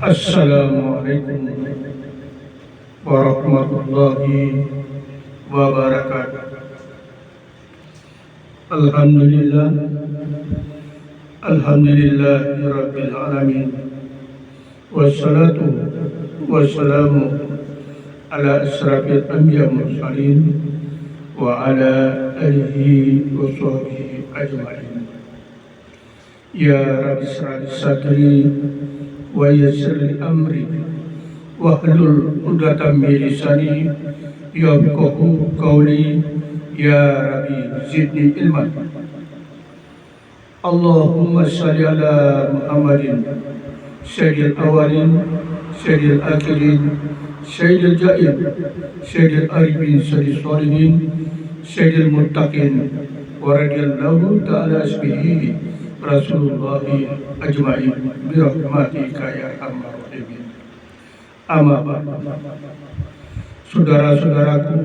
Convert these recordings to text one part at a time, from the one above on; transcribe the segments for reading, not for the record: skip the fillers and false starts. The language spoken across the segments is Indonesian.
Assalamualaikum warahmatullahi wabarakatuh. Alhamdulillah, alhamdulillahirabbil alamin. Wassalatu wassalamu ala asrafil anbiya mursalin wa ala alihi wa sahbihi ajma'in. Ya Rabbi israh li sadri wa yassir li amri wahlul 'uqdatam min lisani yafqahu qawli. Ya Rabbi zidni ilman. Allahumma shalli ala Muhammadin sayyidil awwalin sayyidil akhirin sayyidil ja'in sayyidil arifin sayyidil sholihin sayyidil muttaqin wa radiyallahu ta'ala asbihi Rasulullah ajma'in birahmatika ya arhamar rahimin. Amma ba'd. Saudara-saudaraku,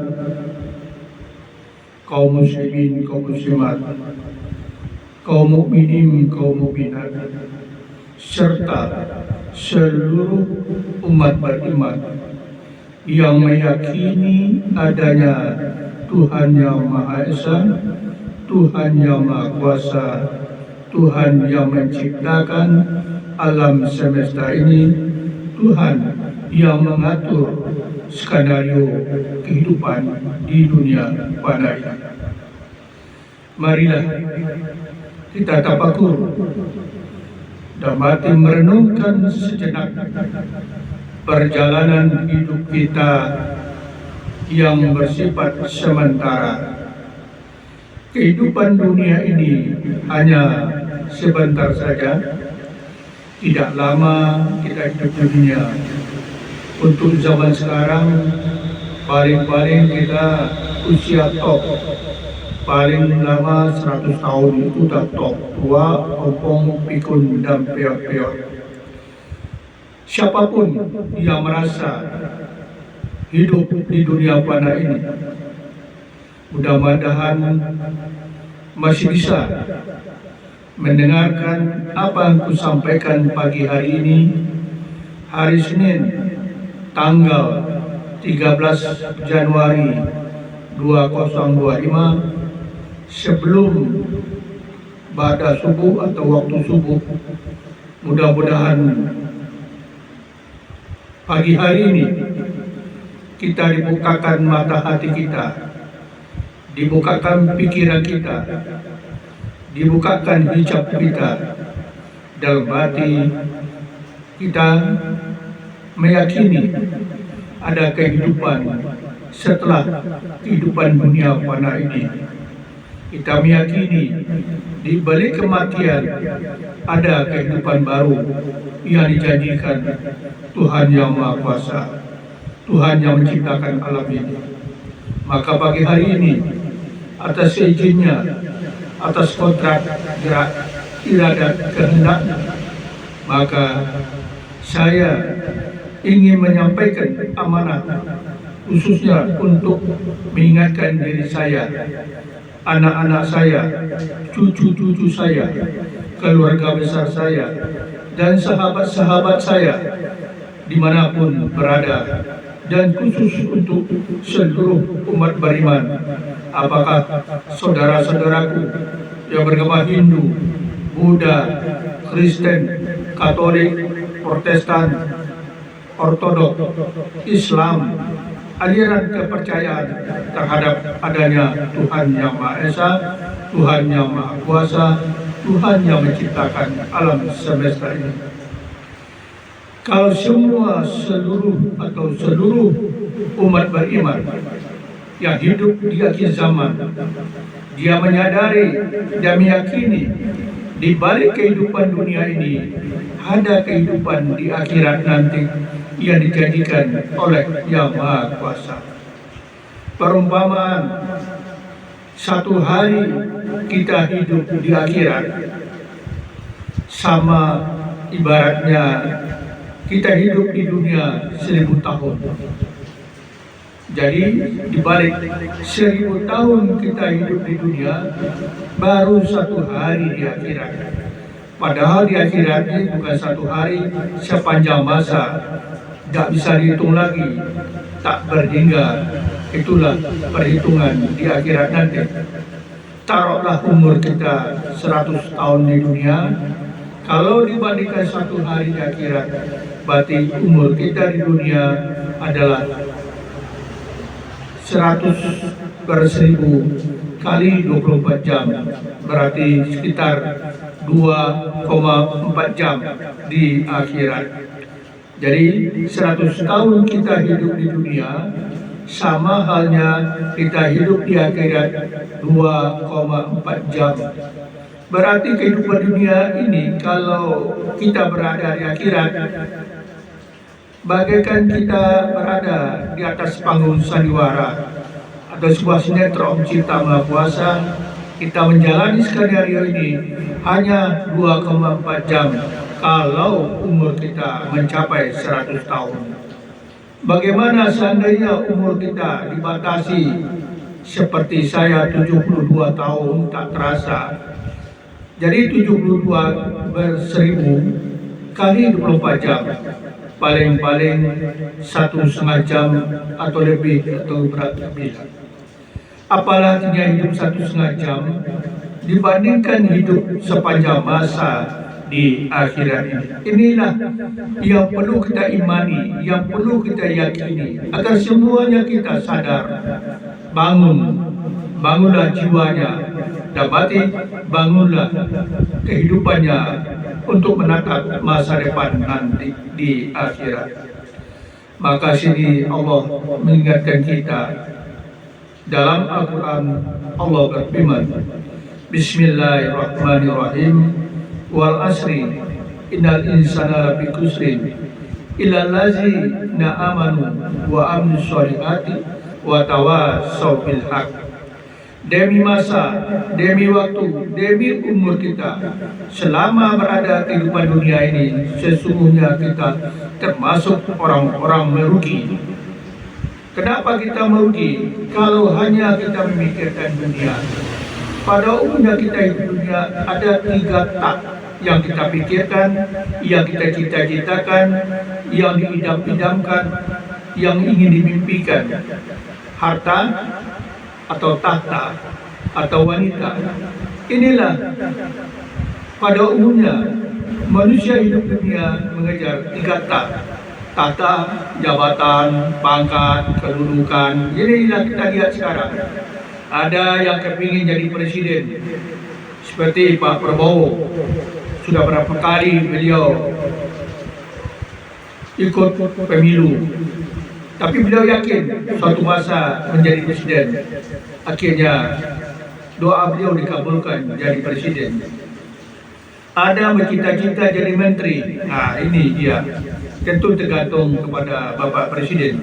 kaum muslimin, kaum muslimat, kaum mukminin, kaum mukminat, serta seluruh umat beriman yang meyakini adanya Tuhan yang Maha Esa, Tuhan yang Maha Kuasa, Tuhan yang menciptakan alam semesta ini, Tuhan yang mengatur skenario kehidupan di dunia fana ini. Marilah kita tafakur dan mati merenungkan sejenak perjalanan hidup kita yang bersifat sementara. Kehidupan dunia ini hanya sebentar saja, tidak lama kita hidup di dunia. Untuk zaman sekarang, paling-paling kita usia top, paling lama 100 tahun itu dah top, tua, opong, pikun, dan peot-peot. Siapapun yang merasa hidup di dunia fana ini, mudah-mudahan masih bisa mendengarkan apa yang ku sampaikan pagi hari ini, hari Senin, tanggal 13 Januari 2025, sebelum ba'da subuh atau waktu subuh. Mudah-mudahan pagi hari ini kita dibukakan mata hati kita, dibukakan pikiran kita, dibukakan hijab kita, dalam hati kita meyakini ada kehidupan setelah kehidupan dunia fana ini. Kita meyakini di balik kematian ada kehidupan baru yang dijanjikan Tuhan yang Maha Kuasa, Tuhan yang menciptakan alam ini. Maka pagi hari ini, atas izinnya, atas kontrak gerak iradat kehendak, maka saya ingin menyampaikan amanah khususnya untuk mengingatkan diri saya, anak-anak saya, cucu-cucu saya, keluarga besar saya, dan sahabat-sahabat saya dimanapun berada, dan khusus untuk seluruh umat beriman. Apakah saudara-saudaraku yang beragama Hindu, Buddha, Kristen, Katolik, Protestan, Ortodok, Islam, aliran kepercayaan terhadap adanya Tuhan yang Maha Esa, Tuhan yang Maha Kuasa, Tuhan yang menciptakan alam semesta ini. Kalau seluruh umat beriman yang hidup di akhir zaman, dia menyadari dan meyakini di balik kehidupan dunia ini ada kehidupan di akhirat nanti yang dijanjikan oleh Yang Maha Kuasa. Perumpamaan satu hari kita hidup di akhirat sama ibaratnya kita hidup di dunia 1000 tahun. Jadi di balik 1000 tahun kita hidup di dunia, baru satu hari di akhirat. Padahal di akhirat ini bukan satu hari sepanjang masa, tidak bisa dihitung lagi, tak berhingga. Itulah perhitungan di akhirat nanti. Taruhlah umur kita 100 tahun di dunia, kalau dibandingkan satu hari di akhirat, berarti umur kita di dunia adalah 100 per 1000 kali 24 jam, berarti sekitar 2,4 jam di akhirat. Jadi 100 tahun kita hidup di dunia sama halnya kita hidup di akhirat 2,4 jam. Berarti kehidupan dunia ini kalau kita berada di akhirat bagaikan kita berada di atas panggung sandiwara atau sebuah sinetron Cinta Maha Kuasa. Kita menjalani skenario ini hanya 2,4 jam kalau umur kita mencapai 100 tahun. Bagaimana seandainya umur kita dibatasi seperti saya 72 tahun tak terasa. Jadi 72 per 1000 kali 24 jam, paling-paling 1,5 jam atau lebih atau lebih. Apalagi hidup 1,5 jam dibandingkan hidup sepanjang masa di akhirat ini. Inilah yang perlu kita imani, yang perlu kita yakini, agar semuanya kita sadar. Bangunlah jiwanya, dan batin, bangunlah kehidupannya untuk menatap masa depan nanti di akhirat. Maka sini Allah mengingatkan kita. Dalam Al-Quran Allah berfirman, Bismillahirrahmanirrahim, wal asri innal insana lafi khusrin illa allazina amanu wa amilus solihati wa tawassaw bil haq. Demi masa, demi waktu, demi umur kita selama berada kehidupan dunia ini, sesungguhnya kita termasuk orang-orang merugi. Kenapa kita merugi? Kalau hanya kita memikirkan dunia. Pada umumnya kita hidup dunia ada 3 tak yang kita pikirkan, yang kita cita-citakan, yang diidam-idamkan, yang ingin dimimpikan. Harta atau tahta atau wanita. Inilah pada umumnya manusia hidup dunia mengejar 3 tak. Tahta, jabatan, pangkat, kedudukan. Inilah kita lihat sekarang. Ada yang kepingin jadi presiden, seperti Pak Prabowo. Sudah berapa kali beliau ikut pemilu, tapi beliau yakin suatu masa menjadi presiden. Akhirnya doa beliau dikabulkan jadi presiden. Ada bercita-cita jadi menteri. Nah, ini dia. Tentu tergantung kepada Bapak Presiden.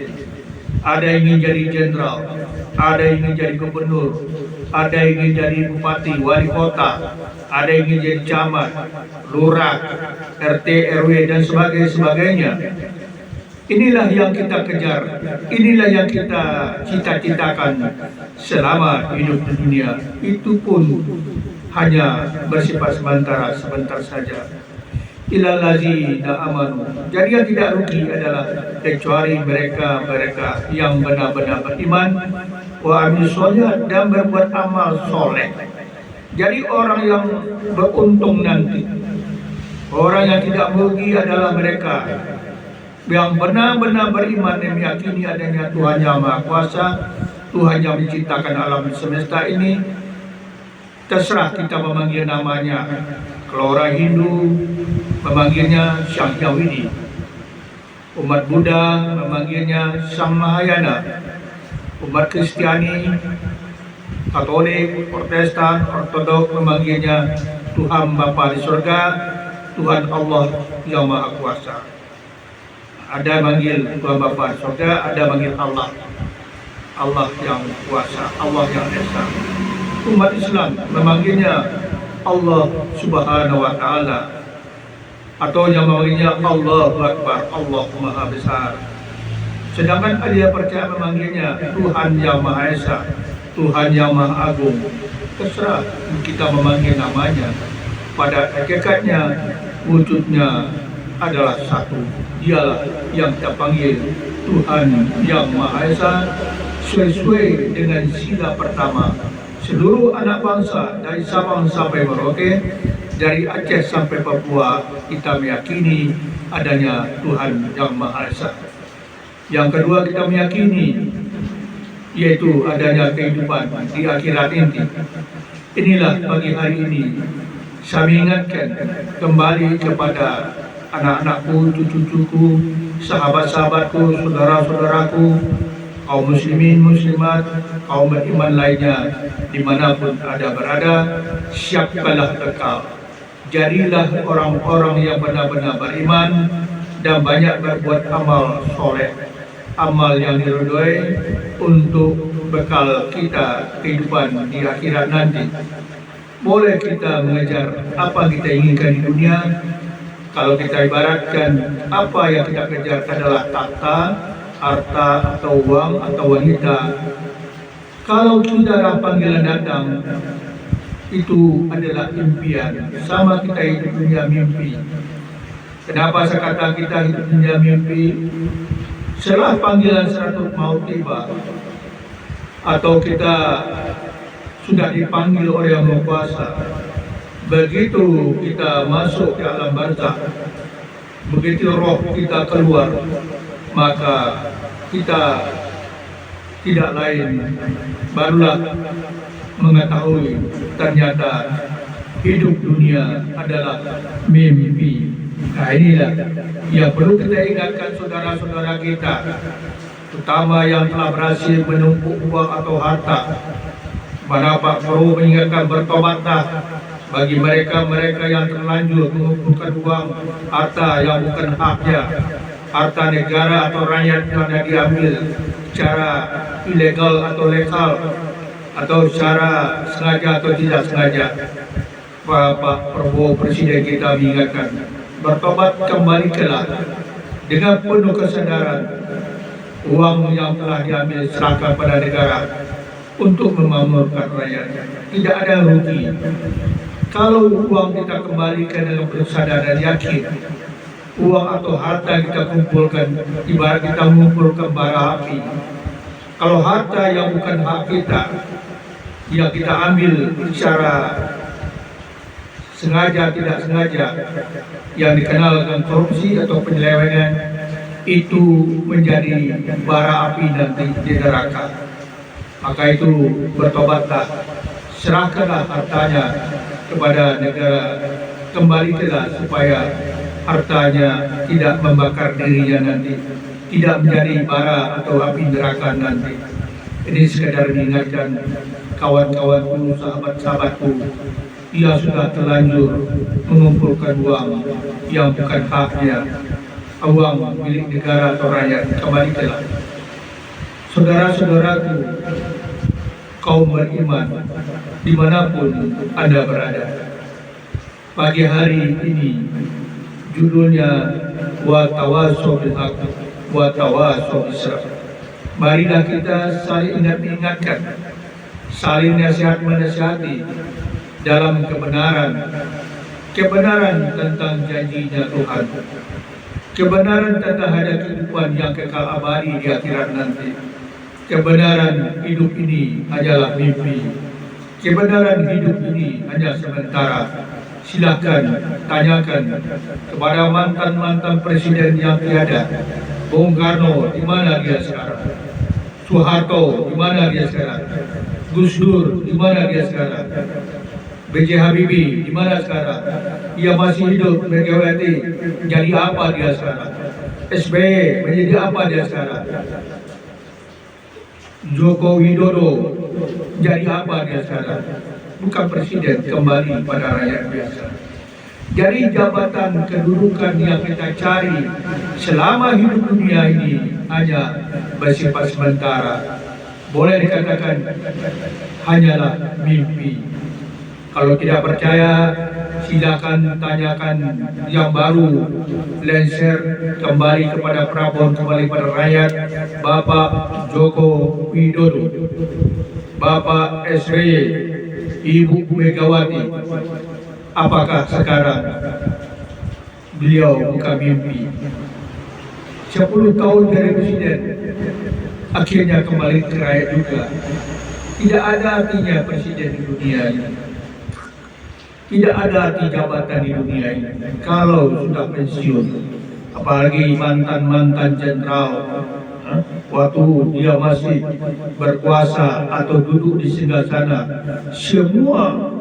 Ada yang ingin jadi jenderal, ada yang ingin jadi gubernur, ada yang ingin jadi bupati, wali kota, ada yang ingin jadi camat, lurah, RT, RW, dan sebagainya. Inilah yang kita kejar, inilah yang kita cita-citakan selama hidup di dunia. Itu pun hanya bersifat sebentar saja. Illal ladzina amanu. Jadi yang tidak rugi adalah kecuali mereka yang benar-benar beriman wa amilus sholihat dan berbuat amal soleh. Jadi orang yang beruntung nanti, orang yang tidak merugi adalah mereka yang benar-benar beriman dan meyakini adanya Tuhan Yang Maha Kuasa, Tuhan yang menciptakan alam semesta ini. Terserah kita memanggil namanya. Kalau orang Hindu memanggilnya Sang Yawidi, umat Buddha memanggilnya Sang Mahayana, umat Kristiani, Katolik, Protestan, Ortodok memanggilnya Tuhan Bapa di surga, Tuhan Allah yang Maha Kuasa. Ada manggil Tuhan Bapa di surga, ada manggil Allah, Allah yang kuasa, Allah yang esa. Umat Islam memanggilnya Allah Subhanahu wa Ta'ala, atau yang memanggilnya Allahu Akbar, Allah Maha Besar. Sedangkan dia percaya memanggilnya Tuhan yang Maha Esa, Tuhan yang Maha Agung. Terserah kita memanggil namanya. Pada hakikatnya wujudnya adalah satu. Dialah yang kita panggil Tuhan Yang Maha Esa sesuai dengan sila pertama. Seluruh anak bangsa dari Sabang sampai Merauke, dari Aceh sampai Papua, kita meyakini adanya Tuhan Yang Maha Esa. Yang kedua, kita meyakini yaitu adanya kehidupan di akhirat nanti. Inilah pagi hari ini saya ingatkan kembali kepada anak-anakku, cucu-cucuku, sahabat-sahabatku, saudara-saudaraku, kaum muslimin, muslimat, kaum beriman lainnya, dimanapun ada berada, siapkanlah bekal. Jadilah orang-orang yang benar-benar beriman dan banyak berbuat amal soleh, amal yang diridhoi untuk bekal kita kehidupan di akhirat nanti. Boleh kita mengejar apa kita inginkan di dunia. Kalau kita ibaratkan apa yang kita kejar adalah takhta, harta, atau uang, atau wanita. Kalau sudah panggilan datang, itu adalah impian. Sama kita hidup dunia mimpi. Kenapa saya kata kita hidup dunia mimpi? Setelah panggilan seratus maut tiba, atau kita sudah dipanggil oleh Yang Maha Kuasa, begitu kita masuk ke alam barzakh, begitu roh kita keluar, maka kita tidak lain barulah mengetahui ternyata hidup dunia adalah mimpi. Nah, inilah yang perlu kita ingatkan saudara-saudara kita, terutama yang telah berhasil menumpuk uang atau harta. Pada Pak perlu mengingatkan bertobatlah bagi mereka-mereka yang terlanjur mengumpulkan uang harta yang bukan haknya, harta negara atau rakyat yang diambil secara ilegal atau legal, atau secara sengaja atau tidak sengaja. Pak Prabowo Presiden kita mengingatkan, bertobat kembalilah dengan penuh kesadaran. Uang yang telah diambil serahkan pada negara untuk memakmurkan rakyat. Tidak ada rugi. Kalau uang kita kembalikan dengan kesadaran yakin, uang atau harta kita kumpulkan ibarat kita mengumpulkan bara api. Kalau harta yang bukan hak kita, yang kita ambil secara sengaja tidak sengaja, yang dikenal dengan korupsi atau penyelewengan, itu menjadi bara api nanti di neraka. Maka itu bertobatlah, serahkanlah hartanya kepada negara, kembalikanlah supaya hartanya tidak membakar dirinya nanti, tidak menjadi bara atau api neraka nanti. Ini sekedar mengingatkan kawan-kawanku, sahabat-sahabatku, ia sudah terlanjur mengumpulkan uang yang bukan haknya, uang milik negara atau rakyat. Kembalikanlah. Saudara-saudaraku, kaum beriman, dimanapun Anda berada, pagi hari ini judulnya wa tawasau bil haq wa tawasau bis sabr. Marilah kita saling ingat-ingatkan, saling nasihat menasihati dalam kebenaran tentang janjinya Tuhan, kebenaran tentang ada kehidupan yang kekal abadi di akhirat nanti. Kebenaran hidup ini hanyalah mimpi. Kebenaran hidup ini hanya sementara. Silakan tanyakan kepada mantan-mantan presiden yang tiada. Bung Karno, di mana dia sekarang? Soeharto, di mana dia sekarang? Gus Dur, di mana dia sekarang? B.J. Habibie, di mana sekarang? Ia masih hidup. Megawati, jadi apa dia sekarang? SBY, menjadi apa dia sekarang? Joko Widodo, jadi apa dia sekarang? Bukan presiden, kembali pada rakyat biasa. Jadi jabatan kedudukan yang kita cari selama hidup dunia ini hanya bersifat sementara. Boleh dikatakan hanyalah mimpi. Kalau tidak percaya, silakan tanyakan yang baru, lenser kembali kepada Prabowo, kembali pada rakyat, Bapak Joko Widodo, Bapak SBY, Ibu Megawati. Apakah sekarang beliau buka mimpi 10 tahun dari presiden akhirnya kembali ke rakyat juga? Tidak ada artinya presiden di dunia ini, tidak ada arti jabatan di dunia ini kalau sudah pensiun. Apalagi mantan-mantan jenderal, waktu dia masih berkuasa atau duduk di singgasana, semua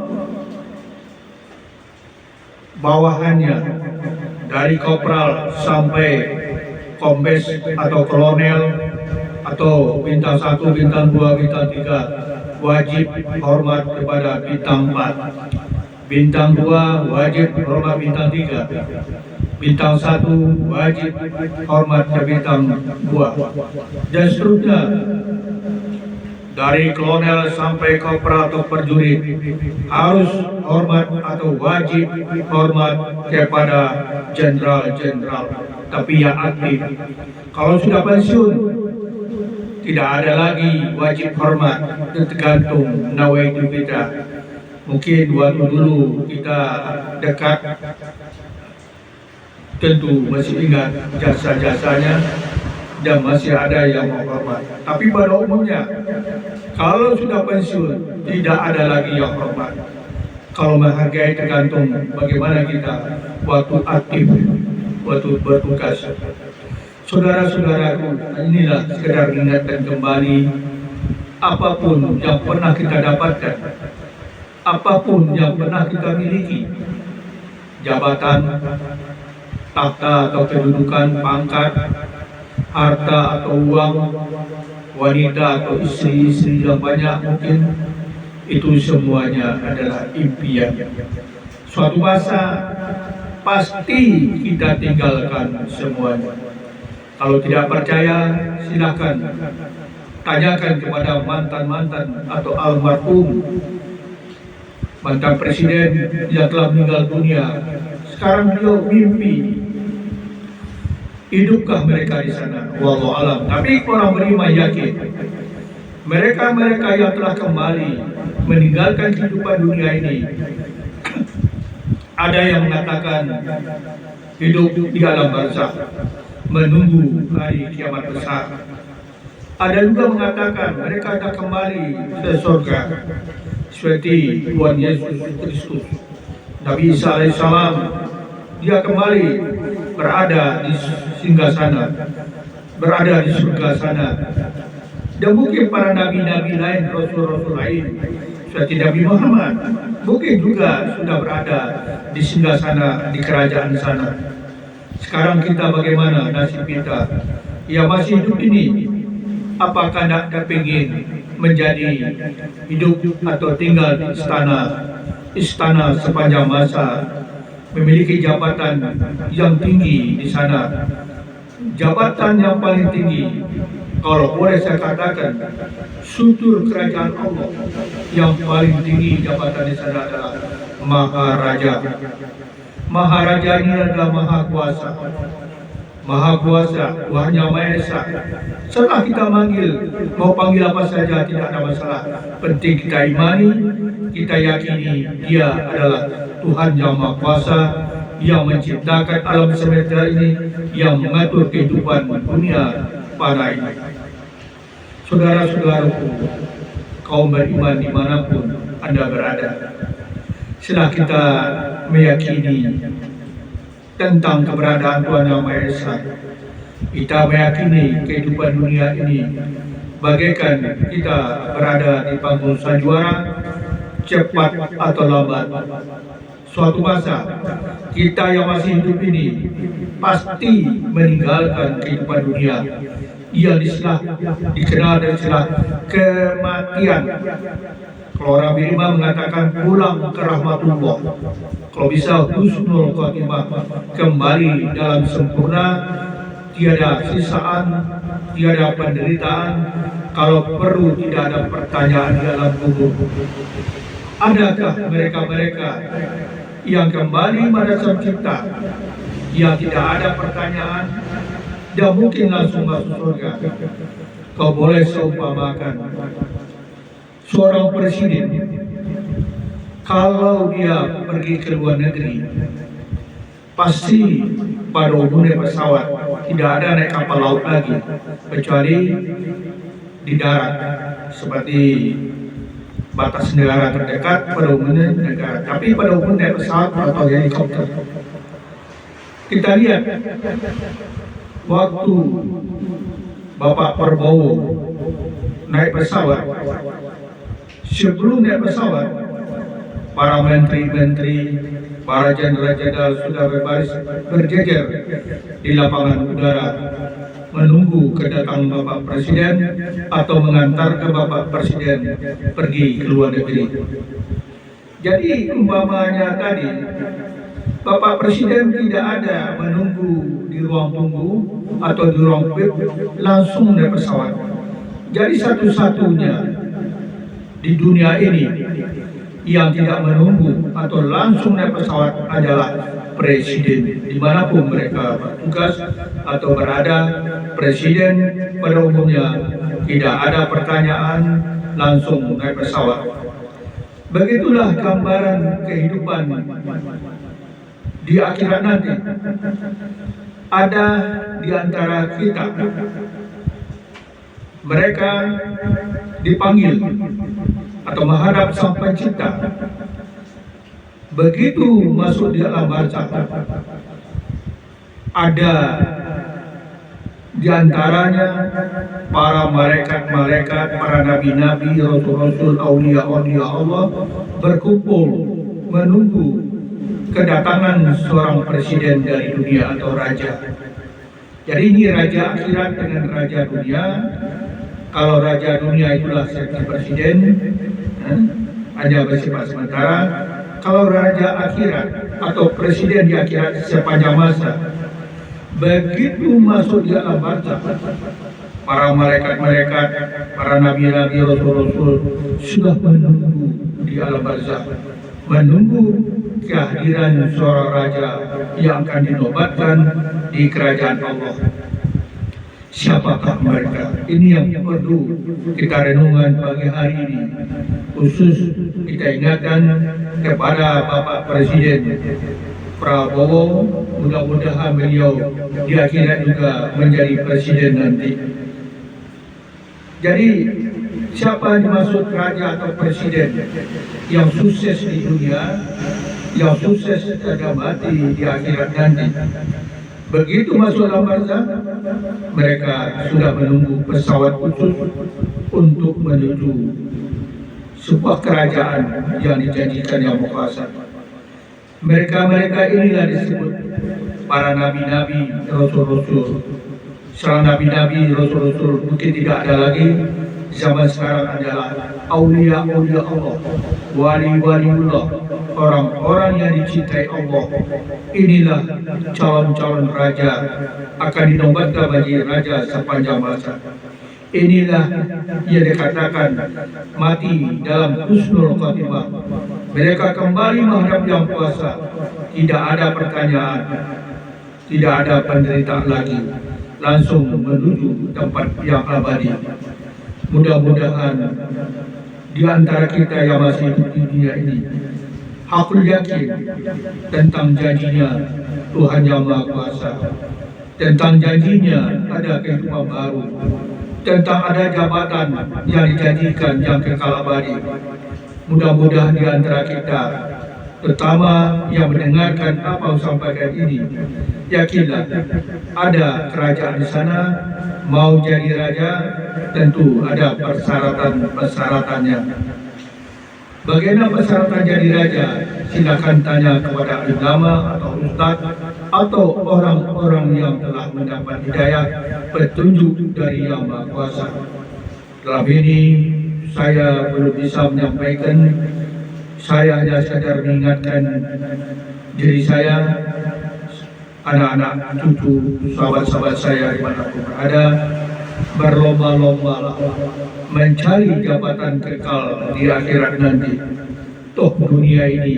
bawahannya dari kopral sampai kombes atau kolonel atau bintang 1, bintang 2, bintang 3 wajib hormat kepada bintang 4. Bintang 2 wajib hormat bintang 3. Bintang 1 wajib hormat ke bintang 2. Dan seterusnya. Dari kolonel sampai kopral atau prajurit harus hormat atau wajib hormat kepada jenderal-jenderal, tapi yang aktif. Kalau sudah pensiun, tidak ada lagi wajib hormat, tergantung nawaitu kita. Mungkin waktu dulu kita dekat, tentu masih ingat jasa-jasanya dan masih ada yang menghormat. Tapi pada umumnya, kalau sudah pensiun, tidak ada lagi yang hormat. Kalau menghargai tergantung bagaimana kita waktu aktif, waktu bertugas. Saudara-saudaraku, inilah sekedar ingatkan kembali, apapun yang pernah kita dapatkan, apapun yang pernah kita miliki, jabatan, takhta atau kedudukan, pangkat, harta atau uang, wanita atau istri-istri yang banyak mungkin, itu semuanya adalah impian. Suatu masa pasti kita tinggalkan semuanya. Kalau tidak percaya, silakan tanyakan kepada mantan-mantan atau almarhum mantan presiden yang telah meninggal dunia. Sekarang beliau mimpi, hidupkah mereka di sana? Wallahu alam. Tapi orang beriman yakin mereka-mereka yang telah kembali meninggalkan kehidupan dunia ini, ada yang mengatakan hidup di alam barzakh menunggu hari kiamat besar. Ada juga mengatakan mereka akan kembali ke surga seperti Tuhan Yesus Kristus. Nabi Isa alaihissalam, dia kembali berada di singgasana, berada di surga sana. Dan mungkin para nabi-nabi lain, rasul-rasul lain seperti Nabi Muhammad mungkin juga sudah berada di singgasana, di kerajaan sana. Sekarang kita bagaimana nasib kita yang masih hidup ini? Apakah tidak kepingin menjadi hidup atau tinggal di istana sepanjang masa, memiliki jabatan yang tinggi di sana, jabatan yang paling tinggi? Kalau boleh saya katakan, struktur kerajaan Allah yang paling tinggi jabatan di sana adalah Maharaja. Maharaja ini adalah Maha Kuasa. Maha Kuasa, Tuhan Yang Maha Esa. Setelah kita manggil, mau panggil apa saja tidak ada masalah. Penting kita imani, kita yakini Dia adalah Tuhan Yang Maha Kuasa, yang menciptakan alam semesta ini, yang mengatur kehidupan dunia pada ini. Saudara-saudaraku, kaum beriman dimanapun Anda berada, setelah kita meyakini tentang keberadaan Tuhan Yang Maha Esa, kita meyakini kehidupan dunia ini bagaikan kita berada di panggung sandiwara, cepat atau lambat. Suatu masa kita yang masih hidup ini pasti meninggalkan kehidupan dunia. Ia dikenal dengan istilah kematian. Kalau orang beriman mengatakan pulang ke rahmatullah, kalau bisa husnul khotimah, kembali dalam sempurna, tiada sisaan, tiada penderitaan. Kalau perlu tidak ada pertanyaan di dalam kubur. Adakah mereka-mereka yang kembali pada Sang Cipta, yang tidak ada pertanyaan dan mungkin langsung masuk surga? Kau boleh seumpamakan seorang presiden Kalau dia pergi ke luar negeri, pasti pada umumnya pesawat, tidak ada naik kapal laut lagi, kecuali di darat, seperti batas negara terdekat pada umumnya negara. Tapi pada umumnya naik pesawat atau helikopter. Kita lihat waktu Bapak Prabowo naik pesawat, sebelum naik pesawat, para menteri-menteri, para jenderal-jenderal sudah berjejer di lapangan udara menunggu kedatangan Bapak Presiden atau mengantarkan Bapak Presiden pergi ke luar negeri. Jadi umpamanya tadi Bapak Presiden tidak ada menunggu di ruang tunggu atau di ruang VIP, langsung naik pesawat. Jadi satu-satunya di dunia ini yang tidak menunggu atau langsung naik pesawat adalah presiden. Dimanapun mereka bertugas atau berada, presiden pada umumnya tidak ada pertanyaan, langsung naik pesawat. Begitulah gambaran kehidupan di akhirat nanti. Ada di antara kita mereka dipanggil atau menghadap Sang Pencipta. Begitu masuk di alam barzakh, ada di antaranya para malaikat-malaikat, para nabi-nabi, rasul-rasul, aulia-aulia Allah berkumpul menunggu kedatangan seorang presiden dari dunia atau raja. Jadi ini raja akhirat dengan raja dunia. Kalau raja dunia itulah seperti presiden, hanya bersifat sementara. Kalau raja akhirat atau presiden di akhirat sepanjang masa, begitu masuk di alam barzakh, para malaikat-malaikat, para nabi-nabi, rasul-rasul sudah menunggu di alam barzakh, menunggu kehadiran seorang raja yang akan dinobatkan di kerajaan Allah. Siapakah mereka? Ini yang perlu kita renungkan pagi hari ini. Khusus kita ingatkan kepada Bapak Presiden Prabowo, mudah-mudahan beliau di akhirat juga menjadi presiden nanti. Jadi siapa yang dimaksud raja atau presiden yang sukses di dunia, yang sukses dan mati di akhirat nanti? Begitu masuk alam barzakh, mereka sudah menunggu pesawat khusus untuk menuju sebuah kerajaan yang dijanjikan yang berkuasa. Mereka inilah disebut para nabi-nabi, rasul-rasul. Setelah nabi-nabi, rasul-rasul mungkin tidak ada lagi. Zaman sekarang adalah aulia-aulia Allah, wali-waliullah, orang-orang yang dicintai Allah. Inilah calon-calon raja akan dinobatkan bagi raja sepanjang masa. Inilah yang dikatakan mati dalam husnul khatimah. Mereka kembali menghadap Yang Kuasa, tidak ada pertanyaan, tidak ada penderitaan lagi, langsung menuju tempat yang abadi. Mudah-mudahan di antara kita yang masih hidup di dunia ini hakul yakin tentang janjinya Tuhan Yang Maha Kuasa, tentang janjinya ada kehidupan baru, tentang ada jabatan yang dijanjikan yang kekal abadi. Mudah-mudahan di antara kita, terutama yang mendengarkan apa yang sampaikan ini, yakinlah ada kerajaan di sana. Mau jadi raja tentu ada persyaratan-persyaratannya. Bagaimana persyaratan jadi raja? Silakan tanya kepada ulama atau ustaz atau orang-orang yang telah mendapat hidayah petunjuk dari Yang Maha Kuasa. Dalam ini saya belum bisa menyampaikan. Saya hanya sekedar mengingatkan diri saya, anak-anak, cucu, sahabat-sahabat saya dimanapun berada, berlomba-lomba mencari jabatan kekal di akhirat nanti. Toh dunia ini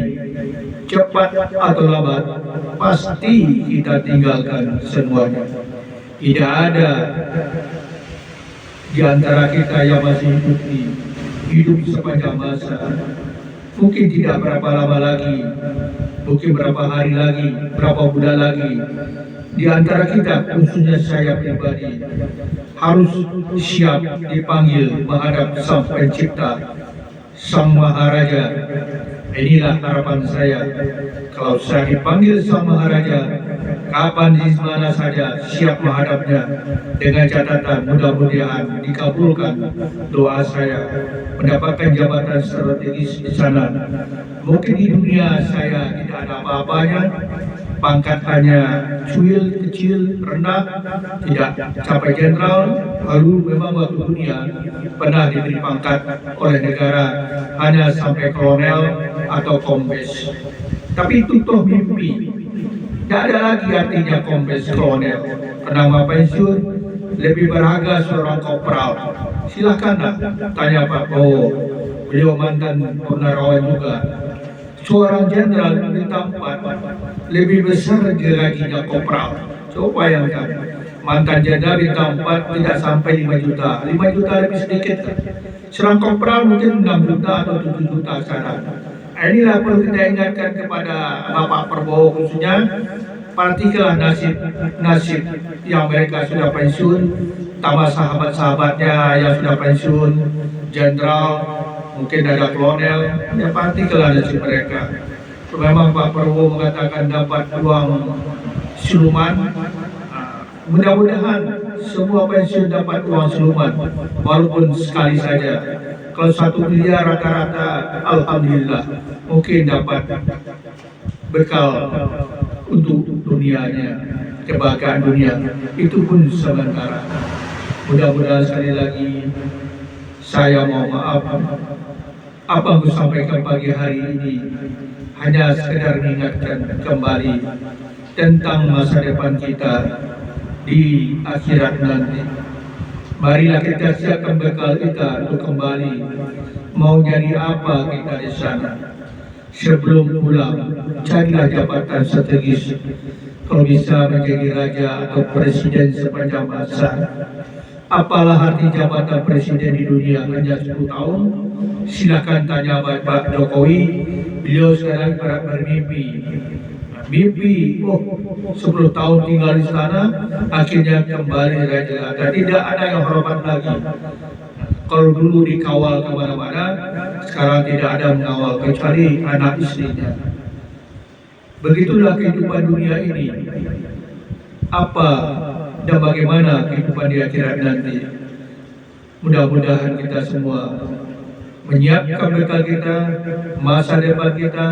cepat atau lambat pasti kita tinggalkan semuanya. Tidak ada di antara kita yang masih hidup sepanjang masa Mungkin tidak berapa lama lagi, mungkin berapa hari lagi, berapa bulan lagi, di antara kita, khususnya saya pribadi, harus siap dipanggil menghadap Sang Pencipta, Sang Maharaja. Inilah harapan saya. Kalau saya dipanggil Sang Maharaja, kapan di mana saja siap menghadapnya, dengan catatan mudah-mudahan dikabulkan doa saya mendapatkan jabatan strategis di sana. Mungkin di dunia saya tidak ada apa-apanya, pangkat hanya cuil, kecil, rendah, tidak capai jenderal. Lalu memang waktu dunia pernah diberi pangkat oleh negara hanya sampai kolonel atau kombes. Tapi itu toh mimpi. Tidak ada lagi artinya kombes, kolonel, penambah pensiun. Lebih berharga seorang kopral. Silakanlah tanya Pak Bowo, beliau mantan purnawirawan juga. Seorang jenderal bintang 4 lebih besar gajinya kopral. Coba bayangkan, mantan jenderal bintang 4 tidak sampai 5 juta, 5 juta lebih sedikit. Seorang kopral mungkin 6 juta atau 7 juta sekarang. Inilah perlu kita ingatkan kepada Bapak Prabowo, khususnya perhatikanlah nasib yang mereka sudah pensiun, tambah sahabat-sahabatnya yang sudah pensiun, jenderal, mungkin ada kolonel, ya perhatikanlah nasib mereka. Memang Pak Prabowo mengatakan dapat uang siluman. Mudah-mudahan semua pensiun dapat uang siluman, walaupun sekali saja. Kalau 1 miliar rata-rata, alhamdulillah, mungkin dapat bekal untuk dunianya, kebahagiaan dunia. Itu pun sementara. Mudah-mudahan sekali lagi saya mau maaf, apa yang aku sampaikan pagi hari ini hanya sekedar mengingatkan kembali tentang masa depan kita di akhirat nanti. Marilah kita siapkan bekal kita untuk kembali. Mau jadi apa kita di sana? Sebelum pulang, carilah jabatan strategis. Kalau bisa menjadi raja atau presiden sepanjang masa. Apalah arti jabatan presiden di dunia hanya 10 tahun? Silakan tanya Pak Jokowi. Beliau sekarang bermimpi. Mimpi, 10 tahun tinggal di sana, akhirnya kembali raja. Dan tidak ada yang hormat lagi. Kalau dulu dikawal kemana-mana, sekarang tidak ada mengawal kecuali anak istrinya. Begitulah kehidupan dunia ini. Apa dan bagaimana kehidupan di akhirat nanti? Mudah-mudahan kita semua menyiapkan bekal kita, masa depan kita.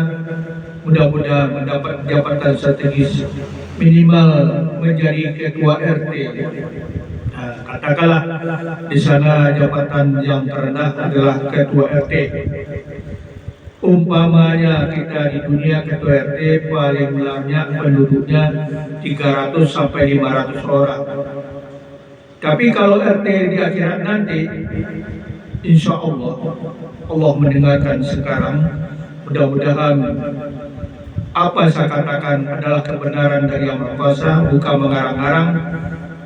Mudah-mudahan mendapat jabatan strategis, minimal menjadi ketua RT. Katakanlah di sana jabatan yang terendah adalah ketua RT. Umpamanya kita di dunia ketua RT paling banyak penduduknya 300 sampai 500 orang. Tapi kalau RT di akhirat nanti, insya Allah mendengarkan sekarang. Mudah-mudahan apa yang saya katakan adalah kebenaran dari Yang Maha Kuasa, bukan mengarang-arang,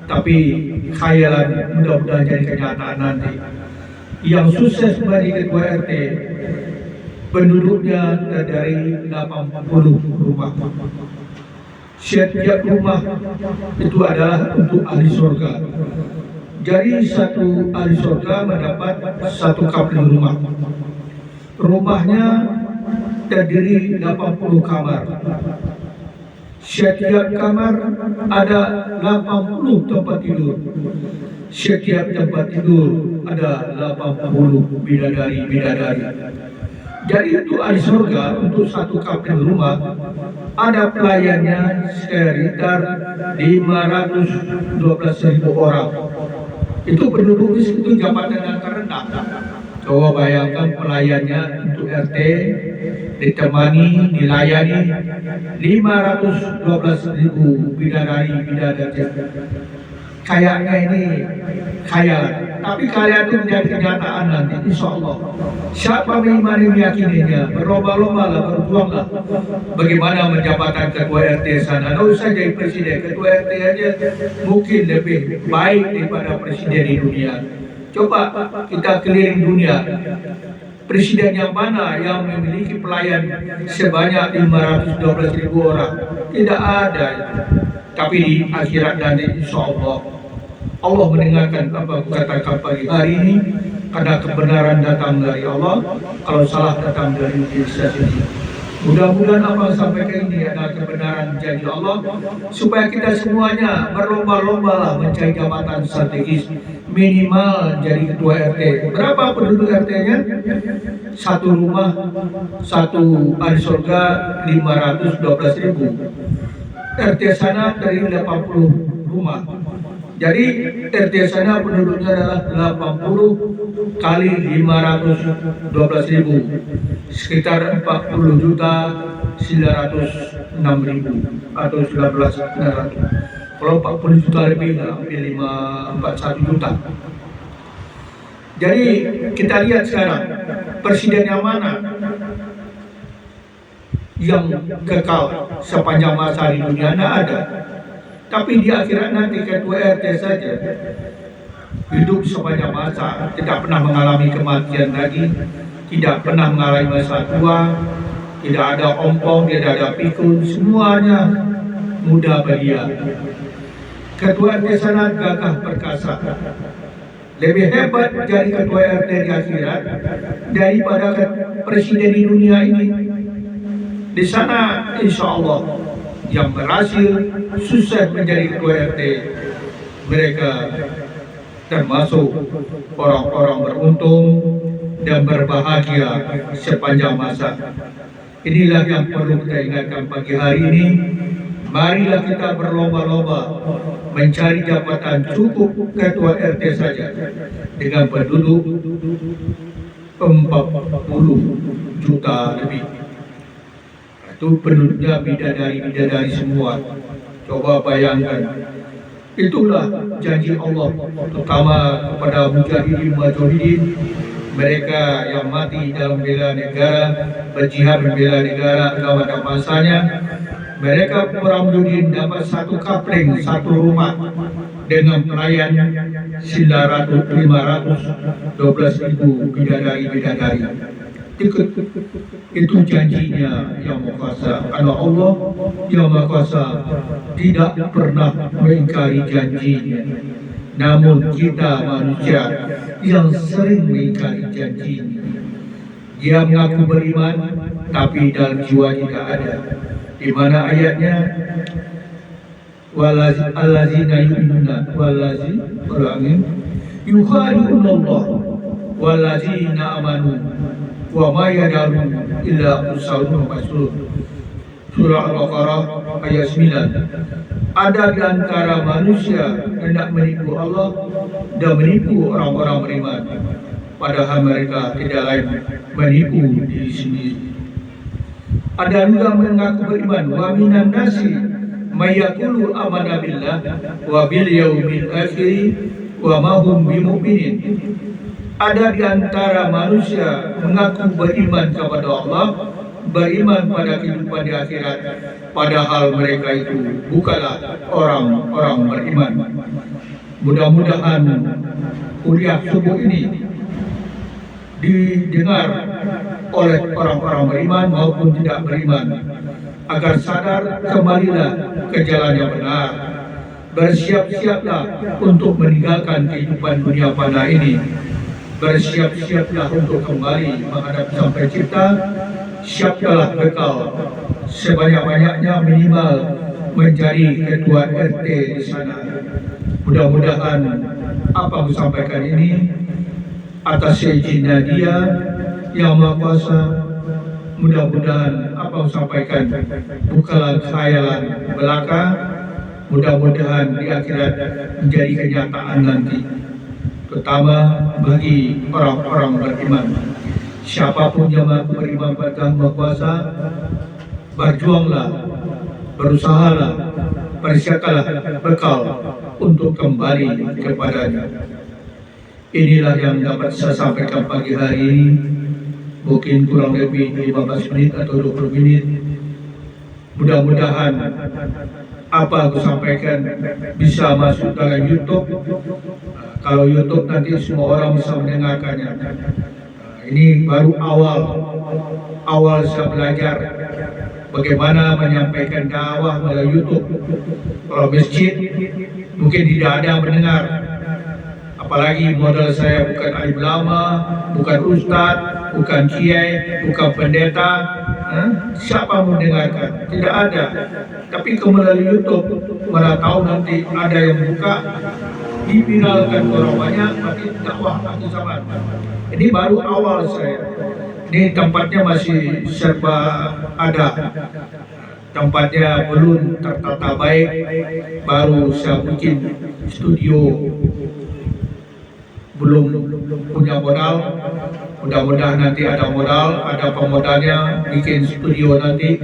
tapi khayalan. Mudah-mudahan jadi kenyataan nanti. Yang sukses menjadi ketua RT, penduduknya terdiri 80 rumah. Setiap rumah itu adalah untuk ahli surga. Jadi satu ahli surga mendapat 1 kapling rumah. Rumahnya terdiri 80 kamar. Setiap kamar ada 80 tempat tidur. Setiap tempat tidur ada 80 bidadari-bidadari. Jadi itu ahli surga untuk 1 kapling rumah ada pelayannya sekitar 512.000 orang. Itu penduduk itu jabatan yang terendah. Coba bayangkan pelayannya untuk RT ditemani, dilayani 512.000 bidadari-bidadari. Kayaknya ini khayalan, tapi kalian itu menjadi kenyataan nanti, insya Allah. Siapa mengimani meyakininya, berlomba-lomba, berjuanglah bagaimana menjabatan ketua RT sana. Tidak usah jadi presiden, ketua RT aja mungkin lebih baik daripada presiden di dunia. Coba kita keliling dunia, Presiden yang mana yang memiliki pelayan sebanyak 512.000 orang? Tidak ada. Tapi di akhirat nanti insya Allah mendengarkan apa aku katakan pagi hari ini, karena kebenaran datang dari Allah, kalau salah datang dari diri saya sendiri. Mudah-mudahan apa yang sampaikan ini adalah kebenaran janji Allah, supaya kita semuanya berlomba-lomba mencari jabatan strategis, minimal jadi ketua RT. Berapa penduduk RT-nya? Satu rumah, satu ahli surga 512.000. RT sana dari 80 rumah. Jadi RT sana penduduknya adalah 80 kali 512.000, sekitar 40.906.000 atau 19.900. Kalau 40 juta lebih, hampir 41 juta. Jadi kita lihat sekarang presiden yang mana yang kekal sepanjang masa di dunia? Tidak ada. Tapi di akhirat nanti ketua RT saja hidup sepanjang masa, tidak pernah mengalami kematian lagi, tidak pernah mengalami masa tua, tidak ada ompong, tidak ada pikun, semuanya muda belia. Ketua RT sana gagah perkasa, lebih hebat jadi ketua RT di akhirat daripada presiden di dunia ini. Di sana insya Allah yang berhasil sukses menjadi ketua RT, mereka termasuk orang-orang beruntung dan berbahagia sepanjang masa. Inilah yang perlu kita ingatkan pagi hari ini. Marilah kita berlomba-lomba mencari jabatan, cukup ketua RT saja dengan penduduk 40 juta lebih. Itu penduduknya bidadari semua. Coba bayangkan. Itulah janji Allah, terutama kepada mujahidin, mereka yang mati dalam bela negara, berjihad membela negara, agama dan bangsanya. Mereka para mujahidin dapat satu kapling, satu rumah dengan pelayan 512.000 bidadari. Itu janjinya yang Maha Kuasa. Karena Allah yang Maha Kuasa tidak pernah mengingkari janjinya. Namun kita manusia yang sering mengingkari janjinya. Dia mengaku beriman, tapi dalam jiwa tidak ada. Di mana ayatnya? Allazina yu'minuna yukhadi'una Allah wallazina amanu wa ma yad'un illa usawun masul. Surah Al-Baqarah ayat 9. Ada di antara manusia hendak menipu Allah dan menipu orang-orang beriman, padahal mereka tidak lain menipu diri sendiri. Ada juga mengaku beriman, wa minan nasi mayaqulu amanna billah wa bil yaumil akhir wa ma hum bimu'minin. Ada di antara manusia mengaku beriman kepada Allah, beriman pada kehidupan di akhirat, padahal mereka itu bukanlah orang-orang beriman. Mudah-mudahan kuliah subuh ini didengar oleh orang-orang beriman maupun tidak beriman, agar sadar, kembalilah ke jalan yang benar. Bersiap-siaplah untuk meninggalkan kehidupan dunia fana ini. Bersiap-siaplah untuk kembali menghadap Sang Pencipta. Siapkanlah bekal sebanyak-banyaknya, minimal menjadi ketua RT di sana. Mudah-mudahan apa yang saya sampaikan ini atas izinnya Dia yang Maha Kuasa. Mudah-mudahan apa yang saya sampaikan bukanlah khayalan belaka. Mudah-mudahan di akhirat menjadi kenyataan nanti, terutama bagi orang-orang beriman. Siapapun yang mengaku beriman pada Maha Kuasa, berjuanglah, berusahalah, persiapkanlah bekal untuk kembali kepadanya. Inilah yang dapat saya sampaikan pagi hari ini. Mungkin kurang lebih 15 menit atau 20 menit. Mudah-mudahan apa aku sampaikan bisa masuk dalam YouTube. Kalau YouTube nanti semua orang bisa mendengarkannya. Ini baru awal saya belajar bagaimana menyampaikan dakwah melalui YouTube. Kalau masjid mungkin tidak ada yang mendengar, apalagi modal saya bukan alim lama, bukan ustadz, bukan kiai, bukan pendeta. Siapa mendengarkan? Tidak ada. Tapi melalui YouTube, mana tahu nanti ada yang buka, diviralkan orang banyak, berarti dakwah akhir zaman. Ini baru awal saya. Ini tempatnya masih serba ada, tempatnya belum tertata baik, baru saya bikin studio, belum punya modal. Mudah-mudahan nanti ada modal, ada pemodalnya, bikin studio nanti,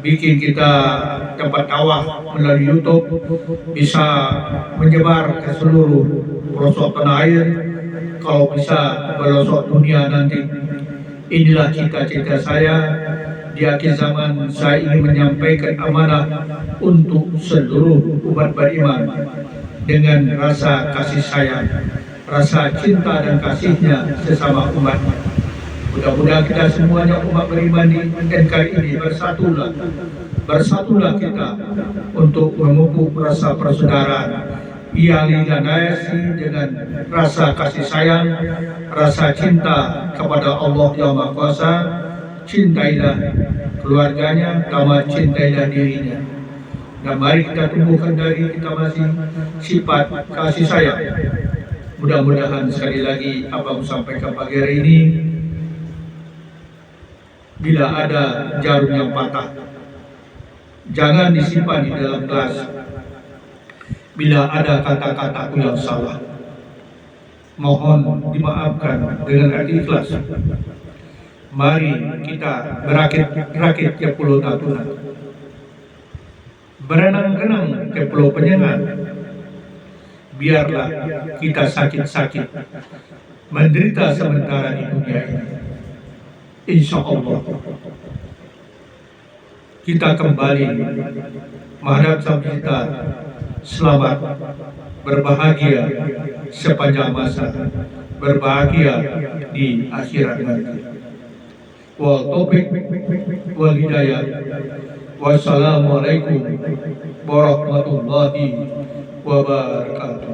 bikin kita tempat dakwah melalui YouTube, bisa menyebar ke seluruh pelosok tanah air, kalau bisa pelosok dunia nanti. Inilah cita-cita saya. Di akhir zaman saya ingin menyampaikan amanah untuk seluruh umat beriman dengan rasa kasih sayang, rasa cinta dan kasihnya sesama umat. Mudah-mudahan kita semuanya umat beriman di NKRI ini bersatulah kita untuk memupuk rasa persaudaraan, ialiganasi dengan rasa kasih sayang, rasa cinta kepada Allah Yang Maha Kuasa. Cintailah keluarganya, tamat cintailah dirinya. Dan mari kita tumbuhkan dari kita masih sifat kasih sayang. Mudah-mudahan sekali lagi Abang sampaikan pagi hari ini, bila ada jarum yang patah, jangan disimpan di dalam gelas. Bila ada kata-kataku yang salah, mohon dimaafkan dengan hati ikhlas. Mari kita berakit-rakit ke Pulau Natuna, berenang-renang ke Pulau Penyengat. Biarlah kita sakit-sakit, menderita sementara di dunia ini, insya Allah kita kembali menghadap Sang Pencipta, selamat, berbahagia sepanjang masa, berbahagia di akhirat nanti. Wal taufiq wal hidayah. Wassalamualaikum warahmatullahi wabarakatuh.